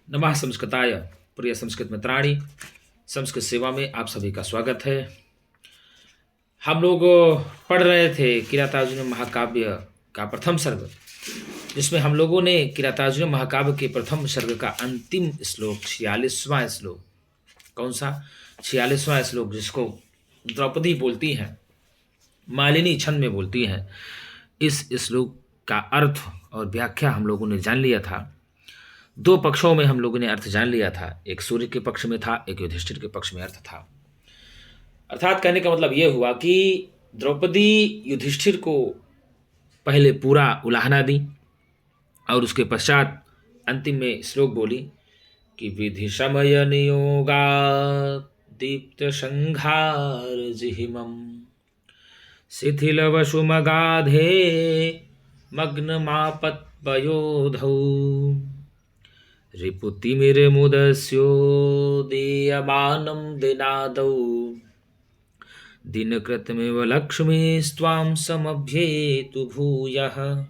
नमः संस्कृताय। प्रिय संस्कृत मित्राणि, संस्कृत सेवा में आप सभी का स्वागत है। हम लोग पढ़ रहे थे किरातार्जुनीय महाकाव्य का प्रथम सर्ग, जिसमें हम लोगों ने किरातार्जुनीय महाकाव्य के प्रथम सर्ग का अंतिम श्लोक 46वां श्लोक, कौन सा 46वां श्लोक, जिसको द्रौपदी बोलती हैं, मालिनी छंद में बोलती हैं, इस श्लोक का अर्थ और व्याख्या हम लोगों ने जान लिया था। दो पक्षों में हम लोगों ने अर्थ जान लिया था, एक सूर्य के पक्ष में था, एक युधिष्ठिर के पक्ष में अर्थ था। अर्थात कहने का मतलब यह हुआ कि द्रौपदी युधिष्ठिर को पहले पूरा उलाहना दी और उसके पश्चात अंतिम में श्लोक बोली कि विधि समय नियोगा दीप्त संघार जिहिमम शिथिल वसुमगाधे मग्न मापत पयोधौ रिपुतिमिरमुदस्यो दीयमानं दिनादौ दिनकृतमेव लक्ष्मीस्त्वां समभ्येतु भूयः।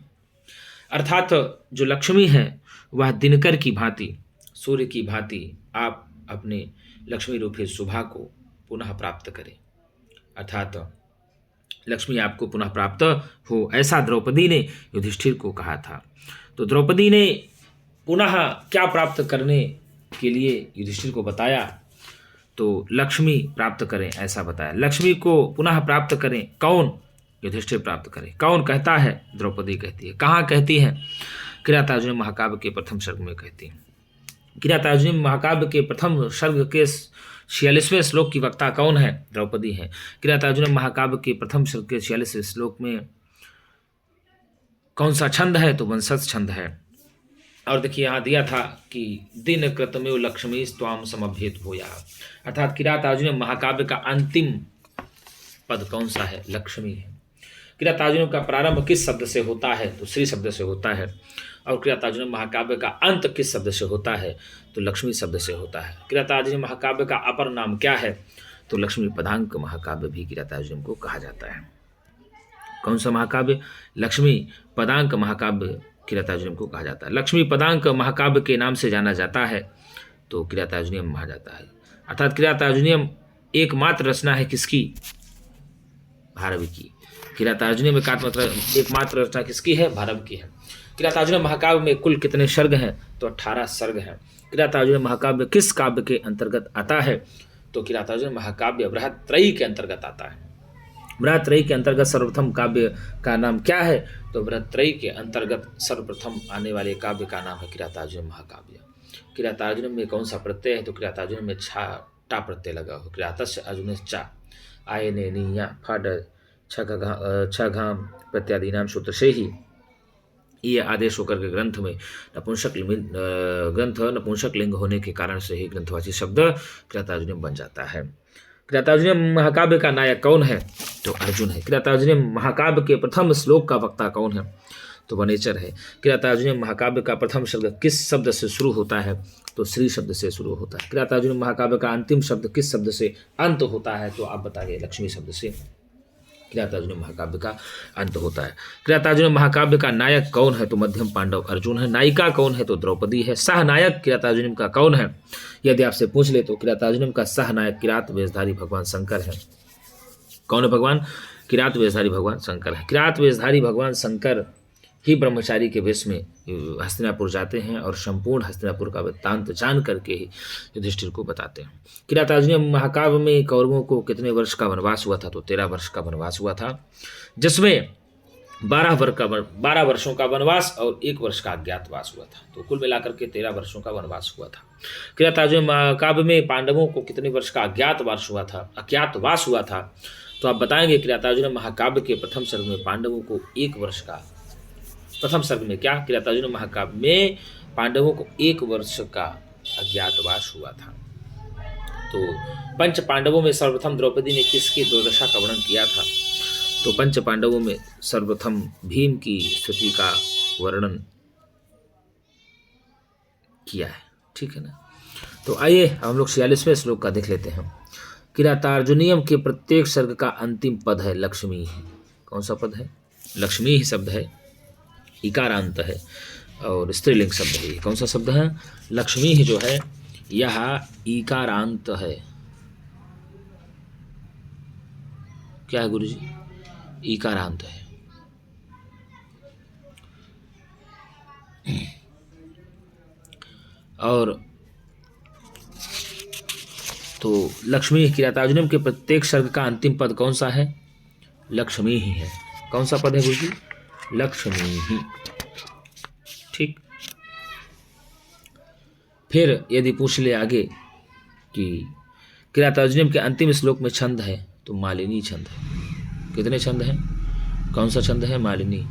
अर्थात जो लक्ष्मी है वह दिनकर की भांति, सूर्य की भांति आप अपने लक्ष्मी रूपी शोभा को पुनः प्राप्त करें, अर्थात लक्ष्मी आपको पुनः प्राप्त हो, ऐसा द्रौपदी ने युधिष्ठिर को कहा था। तो द्रौपदी ने पुनः क्या प्राप्त करने के लिए युधिष्ठिर को बताया, तो लक्ष्मी प्राप्त करें ऐसा बताया। लक्ष्मी को पुनः प्राप्त करें, कौन? युधिष्ठिर प्राप्त करें। कौन कहता है? द्रौपदी कहती है। कहाँ कहती है? किरातार्जुनीय महाकाव्य के प्रथम सर्ग में कहती है। किरातार्जुनीय महाकाव्य के प्रथम सर्ग के 46वें श्लोक की वक्ता कौन है? द्रौपदी है। किरातार्जुनीय महाकाव्य के प्रथम सर्ग के 46वें श्लोक में कौन सा छंद है? तो वंशज छंद है। और देखिए यहाँ दिया था कि दिन कृतमेव लक्ष्मी स्वाम समभ्येत भूया, अर्थात किरातार्जुनीय महाकाव्य का अंतिम पद कौन सा है? लक्ष्मी है। किरातार्जुनीय का प्रारंभ किस शब्द से होता है? तो श्री शब्द से होता है। और किरातार्जुनीय महाकाव्य का अंत किस शब्द से होता है? तो लक्ष्मी शब्द से होता है। किरातार्जुनीय महाकाव्य का अपर नाम क्या है? तो लक्ष्मी पदांक महाकाव्य भी किरातार्जुनीय को कहा जाता है। कौन सा महाकाव्य? लक्ष्मी पदांक महाकाव्य किरातार्जुनीय को कहा जाता है। लक्ष्मी पदांक महाकाव्य के नाम से जाना जाता है तो किरातार्जुनीय कहा जाता है। अर्थात किरातार्जुनीय एकमात्र रचना है किसकी? भारव की। किरातार्जुनीय में का मतलब एकमात्र रचना किसकी है? भारव की है। किरातार्जुनीय महाकाव्य में कुल कितने सर्ग हैं? तो 18 सर्ग हैं। किरातार्जुनीय महाकाव्य किस काव्य के अंतर्गत आता है? तो किरातार्जुनीय महाकाव्य बृहत्त्रयी के अंतर्गत आता है। बृहत्त्रयी के अंतर्गत सर्वप्रथम काव्य का नाम क्या है? तो बृहत्त्रयी के अंतर्गत सर्वप्रथम आने वाले काव्य का नाम है किरातार्जुनीय महाकाव्य। किरातार्जुनीय में कौन सा प्रत्यय है? तो किरातार्जुनीय में छा टा प्रत्यय लगा हो। किरातस्य अर्जुन चा आय ने निया फड छघाम प्रत्यादि नाम सूत्र से ही ये आदेश होकर के ग्रंथ में नपुंसक लिंग होने के कारण से ही ग्रंथवाची शब्द किरातार्जुनीय बन जाता है। किरातार्जुनीय महाकाव्य का नायक कौन है? तो अर्जुन है। किरातार्जुनीय महाकाव्य के प्रथम श्लोक का वक्ता कौन है? तो वनेचर है। किरातार्जुनीय महाकाव्य का प्रथम शब्द किस शब्द से शुरू होता है? तो श्री शब्द से शुरू होता है। किरातार्जुनीय महाकाव्य का अंतिम शब्द किस शब्द से अंत होता है? तो आप बताइए। लक्ष्मी शब्द से किरातार्जुनीय महाकाव्य का अंत होता है। किरातार्जुनीय महाकाव्य का नायक कौन है? तो मध्यम पांडव अर्जुन है। नायिका कौन है? तो द्रौपदी है। सहनायक किरातार्जुनीय का कौन है? यदि आपसे पूछ ले तो किरातार्जुनीय का सहनायक किरात वेशधारी भगवान शंकर है। कौन है भगवान? किरात वेशधारी भगवान शंकर है। किरात वेशधारी भगवान शंकर ही ब्रह्मचारी के वेश में हस्तिनापुर जाते हैं और संपूर्ण हस्तिनापुर का वृत्तांत जान करके ही युधिष्ठिर को बताते हैं। किरातार्जुनीय महाकाव्य में कौरवों को कितने वर्ष का वनवास हुआ था? तो 13 वर्ष का वनवास हुआ था, जिसमें 12 वर्षों का वनवास और 1 वर्ष का अज्ञातवास हुआ था। तो कुल मिलाकर के 13 वर्षों का वनवास हुआ था। किरातार्जुनीय महाकाव्य में पांडवों को कितने वर्ष का अज्ञातवास हुआ था? तो आप बताएंगे। किरातार्जुनीय महाकाव्य के प्रथम सर्ग में पांडवों को 1 वर्ष का, प्रथम सर्ग में क्या? किरातार्जुनीय महाकाव्य में पांडवों को 1 वर्ष का अज्ञातवास हुआ था। तो पंच पांडवों में सर्वप्रथम द्रौपदी ने किसकी दुर्दशा का वर्णन किया था? तो पंच पांडवों में सर्वप्रथम भीम की स्थिति का वर्णन किया है। ठीक है ना? तो आइए हम लोग 46वें श्लोक का देख लेते हैं। किरातार्जुनीयम के प्रत्येक सर्ग का अंतिम पद है लक्ष्मी। कौन सा पद है? लक्ष्मी ही शब्द है, इकारांत है। और स्त्रीलिंग शब्द है। ये कौन सा शब्द है? लक्ष्मी ही जो है यह ईकारांत है। क्या है गुरुजी? ईकारांत है। और तो लक्ष्मी किरातार्जुनीम के प्रत्येक सर्ग का अंतिम पद कौन सा है? लक्ष्मी ही है। कौन सा पद है गुरुजी? लक्ष्मी ही। ठीक। फिर यदि पूछ ले आगे कि किरातार्जुनीम के अंतिम श्लोक में छंद है तो मालिनी छंद है। कितने छंद हैं? कौन सा छंद है? मालिनी।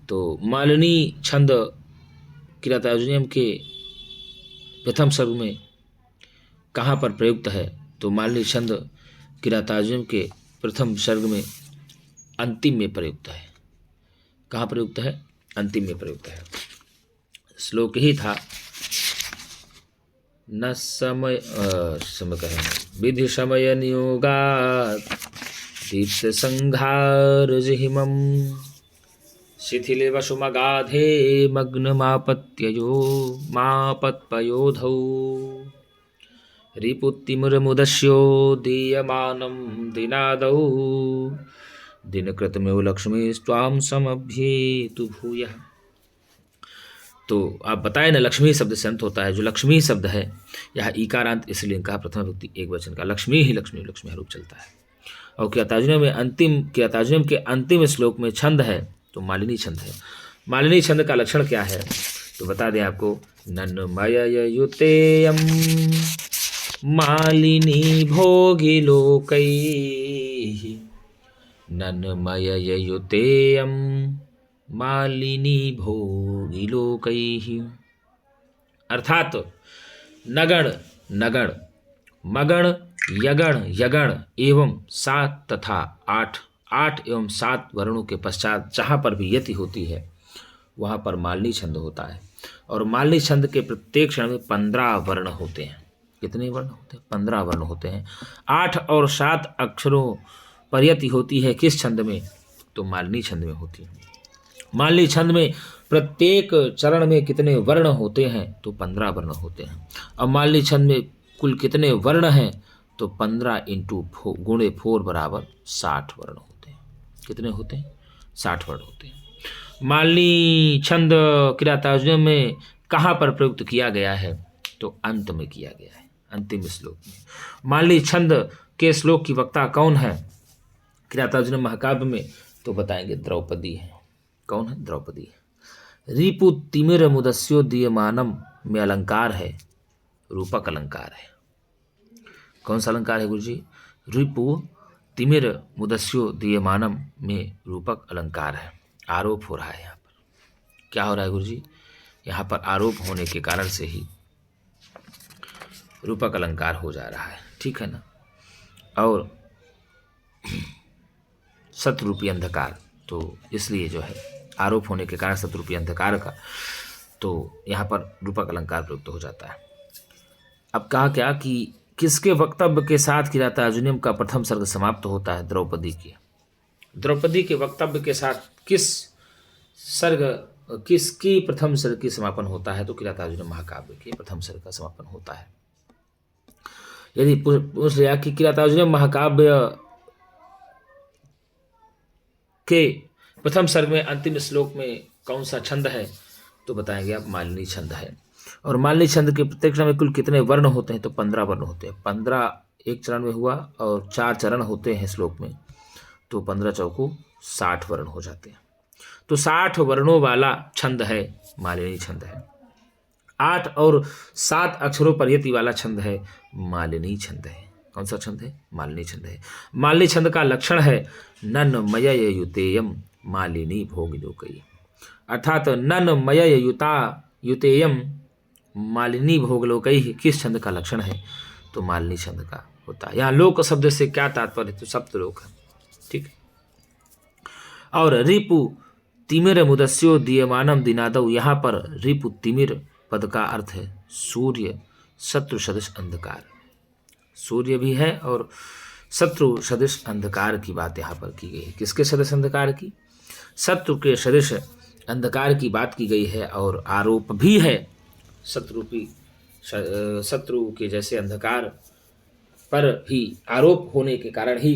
तो मालिनी छंद किरातार्जुनीम के प्रथम सर्ग में कहाँ पर प्रयुक्त है? तो मालिनी छंद किरातार्जुनीम के प्रथम सर्ग में अंतिम में प्रयुक्त है। कहाँ प्रयुक्त है? अंतिम में प्रयुक्त है। श्लोक ही था न समय कहेंगे विधि समय नियोगात् दीप्त संघार जिहिमं शिथिले वसुमगाधे मग्नमापत्ययो मापत्पयोधौ रिपुत्तिमुरमुदस्यो दीयमानं दिनादौ दिनकृतमेव लक्ष्मी स्वाम समभ्येतु भूयः। तो आप बताएं ना, लक्ष्मी शब्द से अंत होता है। जो लक्ष्मी शब्द है यह ईकारांत इसलिए कहा प्रथम व्यक्ति एक वचन का। लक्ष्मी ही लक्ष्मी लक्ष्मी रूप चलता है। और किरातार्जुनीम के अंतिम श्लोक में छंद है तो मालिनी छंद है। मालिनी छंद का लक्षण क्या है? तो बता दें आपको, नन्मययुतेयं मालिनी भोगिलोकैः नन्मययुतेयं मालिनी भोगिलोकैः। अर्थात नगण नगण मगण यगण यगण एवं 7 तथा 8 एवं 7 वर्णों के पश्चात जहाँ पर भी यति होती है वहाँ पर मालिनी छंद होता है। और मालिनी छंद के प्रत्येक क्षण में 15 वर्ण होते हैं। कितने वर्ण होते हैं? 15 वर्ण होते हैं। 8 और 7 अक्षरों पर यति होती है किस छंद में? तो मालिनी छंद में होती है। मालिनी छंद में प्रत्येक चरण में कितने वर्ण होते हैं? तो 15 वर्ण होते हैं। अब मालिनी छंद में कुल कितने वर्ण हैं? तो 15 इंटू गुणे 4 बराबर 60 वर्ण होते हैं। कितने होते हैं? 60 वर्ण होते हैं। मालिनी छंद किरातार्जुनीम में कहाँ पर प्रयुक्त किया गया है? तो अंत में किया गया है, अंतिम श्लोक में। मालिनी छंद के श्लोक की वक्ता कौन है किरातार्जुनीम महाकाव्य में? तो बताएंगे द्रौपदी है। कौन है? द्रौपदी। रिपु तिमिर मुदस्यो दीयमानम में अलंकार है, रूपक अलंकार है। कौन सा अलंकार है गुरुजी? रिपु तिमिर मुदस्यो दीयमानम में रूपक अलंकार है। आरोप हो रहा है यहाँ पर। क्या हो रहा है गुरुजी? यहाँ पर आरोप होने के कारण से ही रूपक अलंकार हो जा रहा है। ठीक है ना? और शत्रुरूपी अंधकार, तो इसलिए जो है आरोप होने के कारण शत्रुरूपी अंधकार का, तो यहाँ पर रूपक अलंकार प्रयुक्त हो जाता है। अब कहा क्या कि किसके वक्तव्य के साथ किरातार्जुनीम का प्रथम सर्ग समाप्त होता है? द्रौपदी के। द्रौपदी के वक्तव्य के साथ किसकी प्रथम सर्ग की समापन होता है? तो किरातार्जुनीम महाकाव्य के प्रथम सर्ग का समापन होता है। यदि पूछ लिया कि किरातार्जुनीम महाकाव्य के प्रथम सर्ग में अंतिम श्लोक में कौन सा छंद है? तो बताएंगे आप मालिनी छंद है। और मालिनी छंद के प्रत्येक चरण में कुल कितने वर्ण होते हैं? तो 15 वर्ण होते हैं। 15 एक चरण में हुआ और 4 चरण होते हैं श्लोक में, तो 15 चौको 60 वर्ण हो जाते हैं। तो 60 वर्णों वाला छंद है मालिनी छंद है। 8 और 7 अक्षरों पर यति वाला छंद है मालिनी छंद है। कौन सा छंद है? मालिनी छंद है। मालिनी छंद का लक्षण है नन्मययुतेयम मालिनी भोगिलोकैः। अर्थात नन्मययुतेयम मालिनी भोगलोकैः किस छंद का लक्षण है? तो मालिनी छंद का होता है। यहाँ लोक शब्द से क्या तात्पर्य? तो सप्तलोक है। ठीक। और रिपु तिमिर मुदस्यो दीयमानम दिनादौ, यहाँ पर रिपु तिमिर पद का अर्थ है सूर्य शत्रु सदृश अंधकार। सूर्य भी है और शत्रु सदृश अंधकार की बात यहाँ पर की गई है। किसके सदृश अंधकार की? शत्रु के सदृश अंधकार की बात की गई है और आरोप भी है। शत्रु के जैसे अंधकार पर ही आरोप होने के कारण ही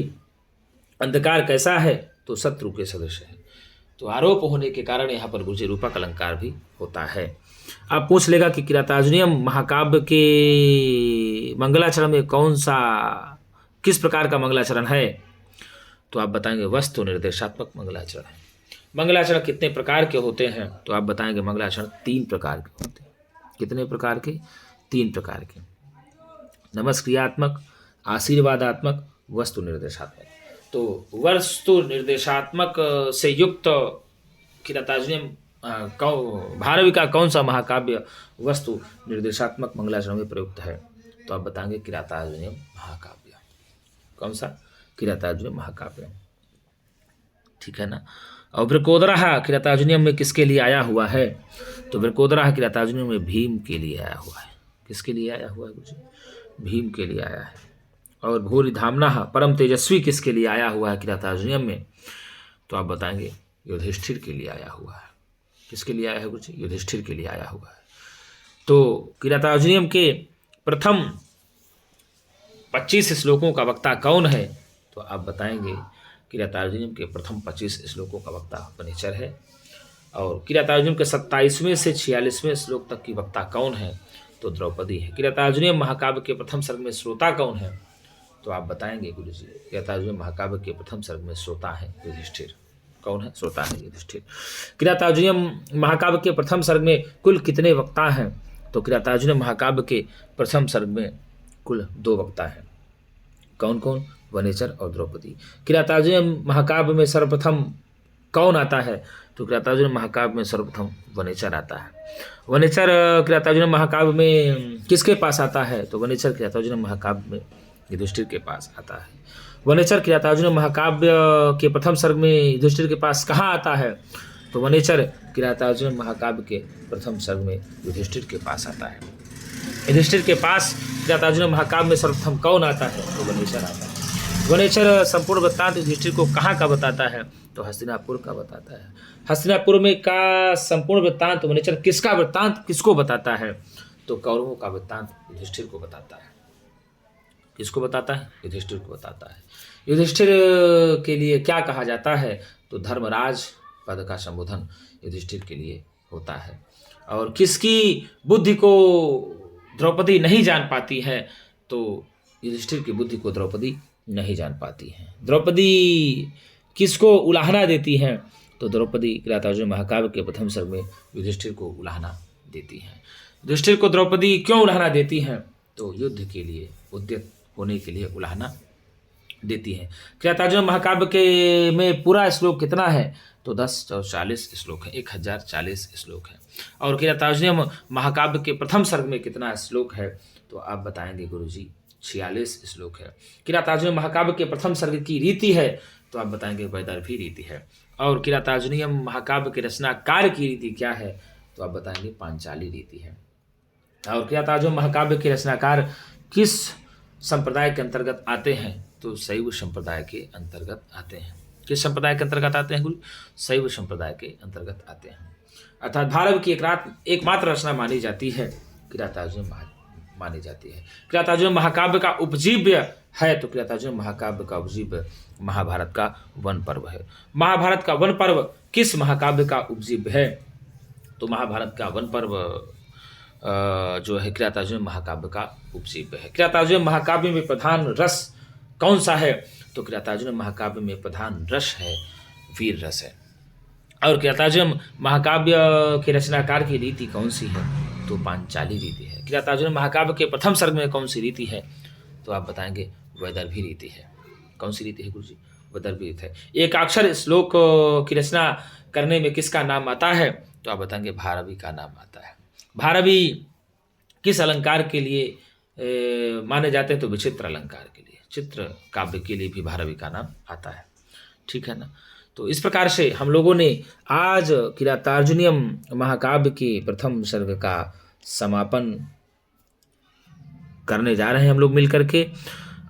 अंधकार कैसा है, तो शत्रु के सदृश है। तो आरोप होने के कारण यहाँ पर गुरुजी रूपक अलंकार भी होता है। अब पूछ लेगा कि किरातार्जुनीयम महाकाव्य के मंगलाचरण में कौन सा, किस प्रकार का मंगलाचरण है, तो आप बताएंगे वस्तु निर्देशात्मक मंगलाचरण है। मंगलाचरण कितने प्रकार के होते हैं, तो आप बताएंगे मंगलाचरण 3 प्रकार के होते हैं। कितने प्रकार के? 3 प्रकार के। नमस्क्रियात्मक, आशीर्वादात्मक, वस्तु निर्देशात्मक। तो वस्तु निर्देशात्मक से युक्त किरातार्जुनीयम भारवी का कौन सा महाकाव्य वस्तु निर्देशात्मक मंगलाचरण में प्रयुक्त है, तो आप बताएंगे किरातार्जुनीयम महाकाव्य। कौन सा? किरातार्जुनीयम महाकाव्य। ठीक है ना। और वृकोदरा किरातार्जुनीयम में किसके लिए आया हुआ है, तो वृकोदरा किरातार्जुनीयम में भीम के लिए आया हुआ है। किसके लिए आया हुआ है कुछ? भीम के लिए आया है। और भूरि धामना परम तेजस्वी किसके लिए आया हुआ है किरातार्जुनीयम में, तो आप बताएंगे युधिष्ठिर के लिए आया हुआ है। किसके लिए आया है कुछ? युधिष्ठिर के लिए आया हुआ है। तो किरातार्जुनीयम के प्रथम 25 श्लोकों का वक्ता कौन है, तो आप बताएंगे किरातार्जुनीयम के प्रथम 25 श्लोकों का वक्ता वनेचर है। और किरातार्जुनीयम के 27वें से 46वें श्लोक तक की वक्ता कौन है, तो द्रौपदी है। किरातार्जुनीयम महाकाव्य के प्रथम सर्ग में श्रोता कौन है, तो आप बताएंगे गुरुजी किरातार्जुनीयम महाकाव्य के प्रथम सर्ग में श्रोता है युधिष्ठिर। कौन है? श्रोता है युधिष्ठिर। किरातार्जुनीयम महाकाव्य के प्रथम सर्ग में कुल कितने वक्ता हैं, तो किरातार्जुनीयम महाकाव्य के प्रथम सर्ग में कुल 2 वक्ता हैं। कौन कौन? वनेचर और द्रौपदी। किरातार्जुनीयम महाकाव्य में सर्वप्रथम कौन आता है, तो किरातार्जुनीयम महाकाव्य में सर्वप्रथम वनेचर आता है। वनेचर किरातार्जुनीयम महाकाव्य में किसके पास आता है, तो वनेचर किरातार्जुनीयम महाकाव्य में युधिष्ठिर के पास आता है। वनेचर किरातार्जुनीयम महाकाव्य के प्रथम सर्ग में युधिष्ठिर के पास कहाँ आता है, तो वनेचर किरातार्जुनीयम महाकाव्य के प्रथम सर्ग में युधिष्ठिर के पास आता है। युधिष्ठिर के पास किरातार्जुनीयम महाकाव्य में सर्वप्रथम कौन आता है, तो वनेचर आता है। वनेचर संपूर्ण वृत्तांत युधिष्ठिर को कहाँ का बताता है, तो हस्तिनापुर का बताता है। हस्तिनापुर में का संपूर्ण वृत्तांत वनेचर किसका वृत्तांत किसको बताता है, तो कौरवों का वृत्तांत युधिष्ठिर को बताता है। किसको बताता है? युधिष्ठिर को बताता है। युधिष्ठिर के लिए क्या कहा जाता है, तो धर्मराज पद का संबोधन युधिष्ठिर के लिए होता है। और किसकी बुद्धि को द्रौपदी नहीं जान पाती है, तो युधिष्ठिर की बुद्धि को द्रौपदी नहीं जान पाती है। द्रौपदी किसको उलाहना देती हैं, तो द्रौपदी किरातार्जुनीयम महाकाव्य के प्रथम सर्ग में युधिष्ठिर को उलाहना देती हैं। युधिष्ठिर को द्रौपदी क्यों उलाहना देती हैं, तो युद्ध के लिए उद्यत होने के लिए उलाहना देती हैं। किरातार्जुनीयम महाकाव्य के में पूरा श्लोक कितना है, तो 10 और 40 श्लोक है, 1040 श्लोक है। और किरातार्जुनीयम महाकाव्य के प्रथम सर्ग में कितना श्लोक है, तो आप बताएंगे गुरुजी 46 श्लोक है। किरातार्जुनीयम महाकाव्य के प्रथम सर्ग की रीति है, तो आप बताएंगे वैदर्भी रीति है। और किरातार्जुनीयम महाकाव्य के रचनाकार की रीति क्या है, तो आप बताएंगे पांचाली रीति है। और किरातार्जुनीयम महाकाव्य के रचनाकार किस संप्रदाय के अंतर्गत आते हैं, तो शैव संप्रदाय के अंतर्गत आते हैं। किस संप्रदाय के अंतर्गत आते हैं गुरु? शैव संप्रदाय के अंतर्गत आते हैं। अर्थात भारव की एकमात्र रचना मानी जाती है किरातार्जुनीयम मानी जाती है। किरातार्जुनीयम महाकाव्य का उपजीव्य है, तो किरातार्जुनीयम महाकाव्य का उपजीव्य महाभारत का वन पर्व है। महाभारत का वन पर्व किस महाकाव्य का उपजीव्य है, तो महाभारत का वन पर्व जो है किरातार्जुनीयम महाकाव्य का उपजीव्य है। किरातार्जुनीयम महाकाव्य में प्रधान रस कौन सा है, तो किरातार्जुनीयम महाकाव्य में प्रधान रस है वीर रस है। और किरातार्जुनीयम महाकाव्य के रचनाकार की रीति कौन सी है, तो पांचाली रीति है। किरातार्जुनीयम महाकाव्य के प्रथम सर्ग में कौन सी रीति है, तो आप बताएंगे वैदर्भी रीति है। कौन सी रीति है गुरुजी? वैदर्भी रीति है। एकाक्षर श्लोक की रचना करने में किसका नाम आता है, तो आप बताएंगे भारवी का नाम आता है। भारवी किस अलंकार के लिए माने जाते हैं, तो विचित्र अलंकार के लिए, चित्र काव्य के लिए भी भारवी का नाम आता है। ठीक है ना। तो इस प्रकार से हम लोगों ने आज किरातार्जुनीयम महाकाव्य के प्रथम सर्ग का समापन करने जा रहे हैं हम लोग मिल करके।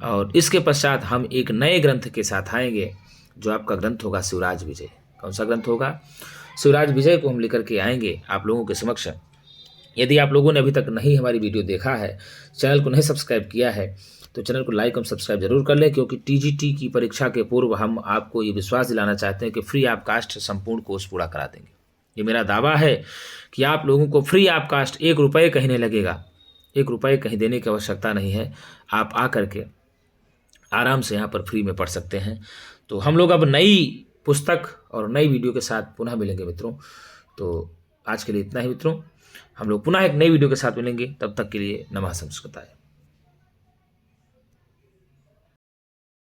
और इसके पश्चात हम एक नए ग्रंथ के साथ आएंगे, जो आपका ग्रंथ होगा शिवराज विजय। कौन सा ग्रंथ होगा? शिवराज विजय को हम लेकर के आएंगे आप लोगों के समक्ष। यदि आप लोगों ने अभी तक नहीं हमारी वीडियो देखा है, चैनल को नहीं सब्सक्राइब किया है, तो चैनल को लाइक और सब्सक्राइब जरूर कर लें, क्योंकि टीजीटी की परीक्षा के पूर्व हम आपको ये विश्वास दिलाना चाहते हैं कि फ्री ऑफ कास्ट संपूर्ण कोर्स पूरा करा देंगे। ये मेरा दावा है कि आप लोगों को फ्री ऑफ कास्ट 1 रुपये कहीं नहीं लगेगा, 1 रुपये कहीं देने की आवश्यकता नहीं है। आप आ करके आराम से यहाँ पर फ्री में पढ़ सकते हैं। तो हम लोग अब नई पुस्तक और नई वीडियो के साथ पुनः मिलेंगे मित्रों। तो आज के लिए इतना ही मित्रों, हम लोग पुनः एक नई वीडियो के साथ मिलेंगे। तब तक के लिए नमः संस्कृताय।